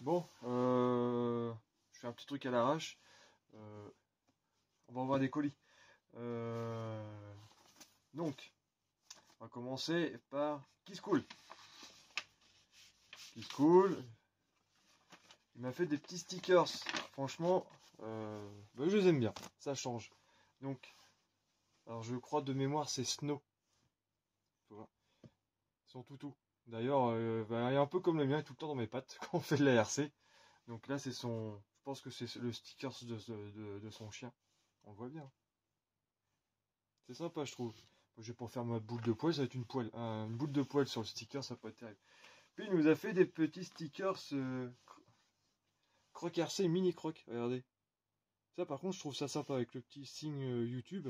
Bon, je fais un petit truc à l'arrache. On va envoyer des colis. Donc, on va commencer par Kisscool. Kisscool, il m'a fait des petits stickers. Franchement, je les aime bien. Ça change. Donc, alors je crois de mémoire c'est Snow. Voilà. Son toutou. D'ailleurs, il est un peu comme le mien, il est tout le temps dans mes pattes quand on fait de la RC. Donc là, c'est son. Je pense que c'est le sticker de son chien. On le voit bien. C'est sympa, je trouve. Moi, je vais pas faire ma boule de poil, ça va être une boule de poil sur le sticker, ça peut être terrible. Puis il nous a fait des petits stickers croc RC mini croc. Regardez. Ça, par contre, je trouve ça sympa avec le petit signe YouTube.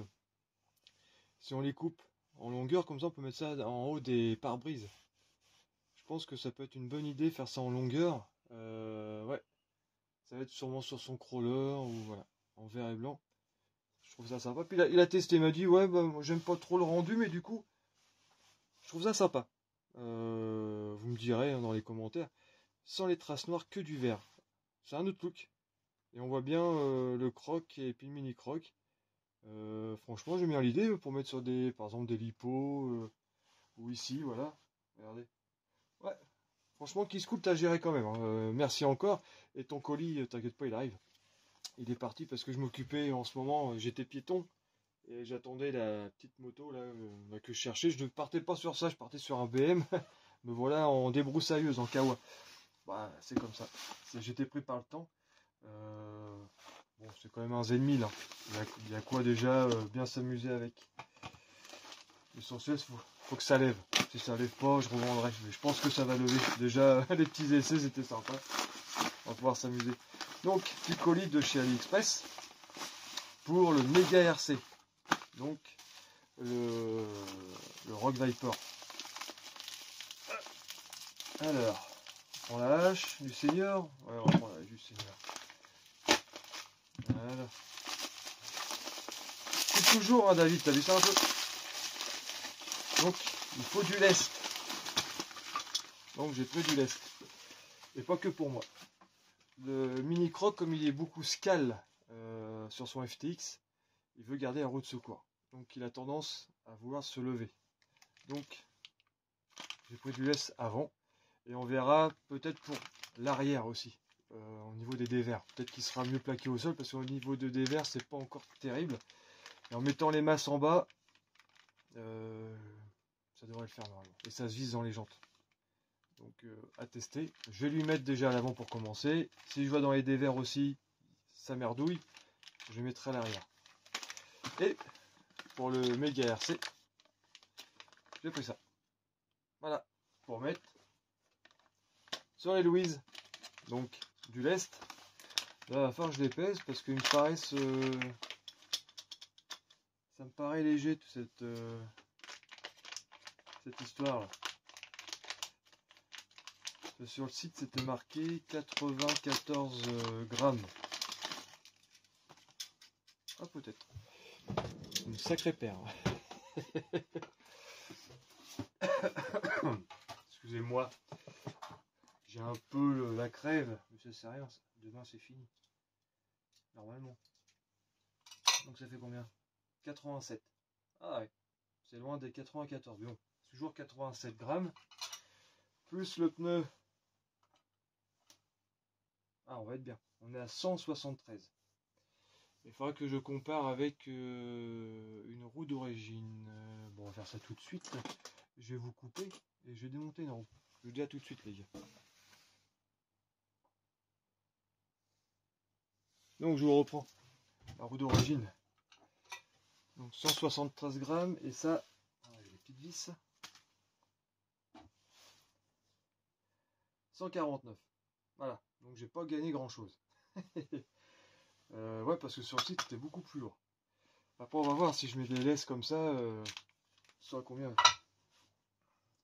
Si on les coupe en longueur, comme ça, on peut mettre ça en haut des pare-brises. Je pense que ça peut être une bonne idée, faire ça en longueur. Ouais. Ça va être sûrement sur son crawler ou voilà, en vert et blanc. Je trouve ça sympa. Puis il a testé, il m'a dit ouais, bah, moi j'aime pas trop le rendu, mais du coup, je trouve ça sympa. Vous me direz hein, dans les commentaires. Sans les traces noires, que du vert. C'est un autre look. Et on voit bien le croc et puis le mini croc. Franchement, j'aime bien l'idée pour mettre sur des, par exemple, des lipos ou ici, voilà. Regardez. Ouais. Franchement, Kisscool, t'as géré quand même. Hein. Merci encore. Et ton colis, t'inquiète pas, il arrive. Il est parti parce que je m'occupais en ce moment, j'étais piéton. Et j'attendais la petite moto là, que je cherchais. Je ne partais pas sur ça, je partais sur un BM. Me voilà en débroussailleuse, en kawa. Bah, c'est comme ça. J'étais pris par le temps. Bon, c'est quand même un Z1000. Hein. Il y a quoi déjà bien s'amuser avec. L'essentiel, faut que ça lève. Si ça lève pas, je revendrai. Mais je pense que ça va lever. Déjà, les petits essais, c'était sympa. On va pouvoir s'amuser. Donc, petit colis de chez AliExpress pour le Mega RC. Donc, le Rock Viper. Alors, on la hache du Seigneur. Ouais, on va prendre la hache du Seigneur. Voilà. Coupe toujours, hein, David, t'as vu ça un peu? Donc, il faut du lest. Donc, j'ai pris du lest. Et pas que pour moi. Le mini croc, comme il est beaucoup scale sur son FTX, il veut garder la roue de secours. Donc, il a tendance à vouloir se lever. Donc, j'ai pris du lest avant. Et on verra peut-être pour l'arrière aussi. Au niveau des dévers. Peut-être qu'il sera mieux plaqué au sol parce qu'au niveau de dévers, c'est pas encore terrible. Et en mettant les masses en bas, ça devrait le faire normalement. Et ça se vise dans les jantes. Donc à tester. Je vais lui mettre déjà à l'avant pour commencer. Si je vois dans les dévers aussi, ça merdouille, je mettrai à l'arrière. Et pour le méga RC, j'ai pris ça. Voilà. Pour mettre sur les Louise. Donc du lest. Là, il va falloir que je les pèse parce qu'ils me paraissent. Ça me paraît léger toute cette histoire là. Sur le site c'était marqué 94 grammes. Ah peut-être. Une sacrée paire. Excusez-moi. J'ai un peu la crève, mais ça c'est rien. Demain c'est fini. Normalement. Donc ça fait combien? 87. Ah ouais. C'est loin des 94. Mais bon, toujours 87 grammes. Plus le pneu. Ah, on va être bien. On est à 173. Il faudra que je compare avec une roue d'origine. Bon, on va faire ça tout de suite. Je vais vous couper et je vais démonter une roue. Je vous dis à tout de suite, les gars. Donc, je vous reprends la roue d'origine. Donc, 173 grammes. Et ça, j'ai les petites vis. 149. Voilà. Donc, j'ai pas gagné grand-chose. Ouais, parce que sur le site, c'était beaucoup plus lourd. Après, on va voir si je mets des laisses comme ça. Ça à combien?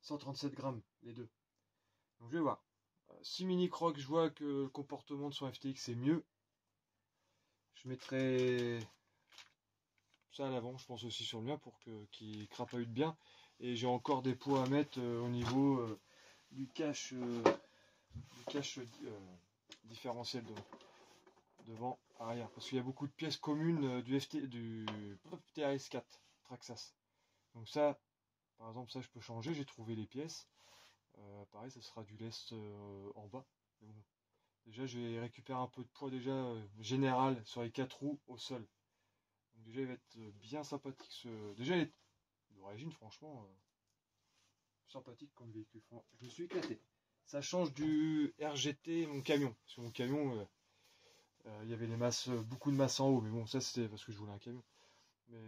137 grammes, les deux. Donc, je vais voir. Si mini croc, je vois que le comportement de son FTX est mieux. Je mettrai ça à l'avant, je pense aussi sur le mien pour qu'il crapahute bien. Et j'ai encore des poids à mettre au niveau du cache différentiel devant, arrière. Parce qu'il y a beaucoup de pièces communes du TRS4 Traxxas. Donc ça, par exemple, ça je peux changer, j'ai trouvé les pièces. Pareil, ça sera du lest en bas. Mais bon, déjà, je vais récupérer un peu de poids déjà général sur les 4 roues au sol. Donc déjà, il va être bien sympathique. Déjà, d'origine, franchement, sympathique comme véhicule. Je me suis éclaté. Ça change du RGT, mon camion. Parce que mon camion, il y avait les masses, beaucoup de masse en haut. Mais bon, ça, c'était parce que je voulais un camion. Mais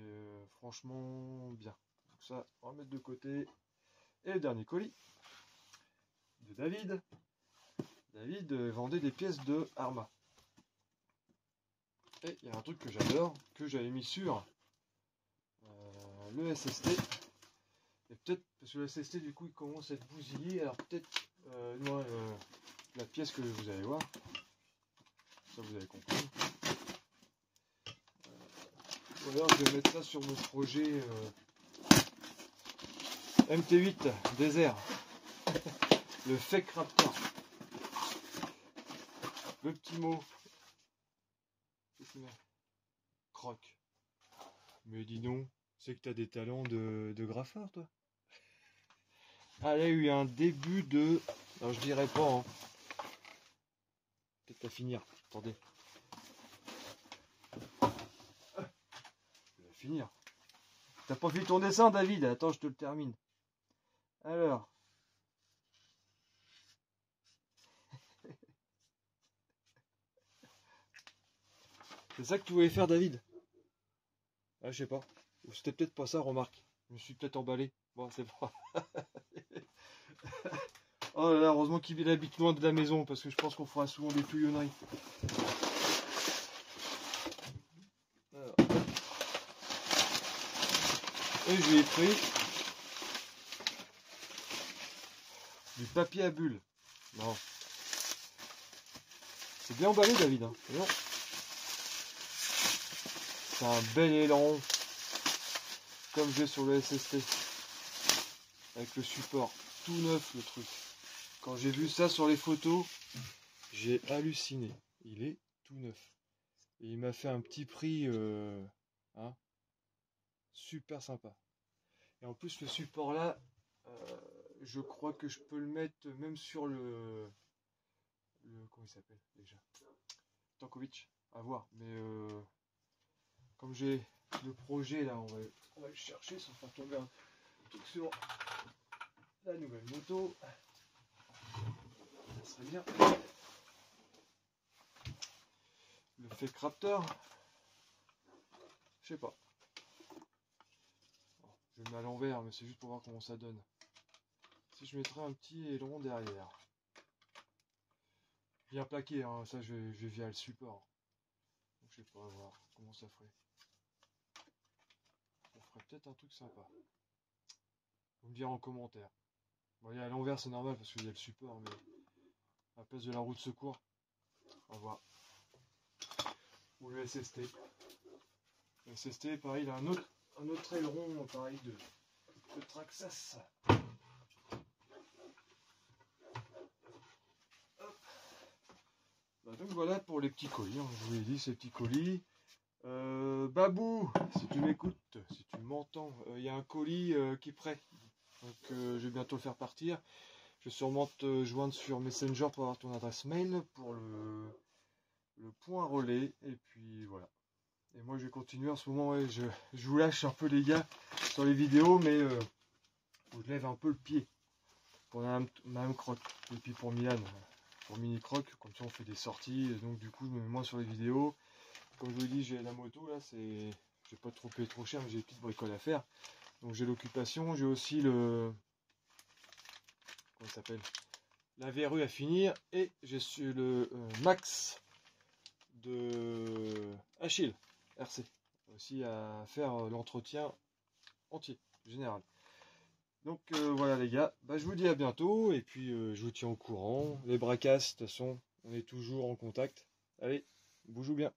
franchement, bien. Donc ça, on va mettre de côté. Et le dernier colis de David. David vendait des pièces de Arma. Et il y a un truc que j'adore, que j'avais mis sur le SST. Et peut-être, parce que le SST du coup il commence à être bousillé, alors peut-être la pièce que vous allez voir, ça vous avez compris. Ou alors je vais mettre ça sur mon projet MT8 désert. Le Fake Raptor. Le petit mot. Croc. Mais dis donc, c'est que t'as des talents de graffeur, toi. Ah, là, il y a eu un début de... Alors, je dirais pas, hein. Peut-être à finir. Attendez. Je vais finir. T'as pas fait ton dessin, David? Attends, je te le termine. Alors... C'est ça que tu voulais faire, David? Ah, je sais pas. Ou c'était peut-être pas ça, remarque. Je me suis peut-être emballé. Bon, c'est pas. Oh là là, heureusement qu'il habite loin de la maison, parce que je pense qu'on fera souvent des touillonneries. Alors. Et je lui ai pris du papier à bulles. Non. C'est bien emballé, David. Hein. C'est un bel élan, comme j'ai sur le SST, avec le support tout neuf, le truc. Quand j'ai vu ça sur les photos, j'ai halluciné. Il est tout neuf. Et il m'a fait un petit prix hein, super sympa. Et en plus, le support là, je crois que je peux le mettre même sur le comment il s'appelle déjà, Tankovic, à voir. Mais comme j'ai le projet là, on va le chercher sans faire tomber un truc sur la nouvelle moto. Ça serait bien. Le Fake Raptor, je sais pas. Bon, je le mets à l'envers, mais c'est juste pour voir comment ça donne. Si je mettrais un petit aileron derrière. Bien plaqué, hein, ça je vais via le support. Donc je sais pas, voir comment ça ferait. Ça ferait peut-être un truc sympa. Vous me direz en commentaire. Bon, à l'envers c'est normal parce qu'il y a le support, mais à la place de la roue de secours, on va voir. Ou le SST. Le SST, pareil, il a un autre aileron, pareil, de Traxxas. Bah donc voilà pour les petits colis, hein. Je vous l'ai dit, ces petits colis. Babou, si tu m'écoutes, si tu m'entends, il y a un colis qui est prêt. Donc je vais bientôt le faire partir. Je vais sûrement te joindre sur Messenger pour avoir ton adresse mail pour le point relais. Et puis voilà. Et moi je vais continuer en ce moment, ouais, je vous lâche un peu les gars sur les vidéos, mais je lève un peu le pied pour Madame Croc. Et puis pour Milan, pour Mini Croc, comme ça on fait des sorties. Et donc du coup je me mets moins sur les vidéos. Comme je vous l'ai dit, j'ai la moto là, j'ai pas trop payé trop cher, mais j'ai des petites bricoles à faire. Donc j'ai l'occupation, j'ai aussi le... Comment ça s'appelle? La verrue à finir. Et j'ai su le Max de Achille RC. Aussi à faire l'entretien entier, général. Donc voilà les gars, bah, je vous dis à bientôt. Et puis je vous tiens au courant. Les bracasses, de toute façon, on est toujours en contact. Allez, bougez bien.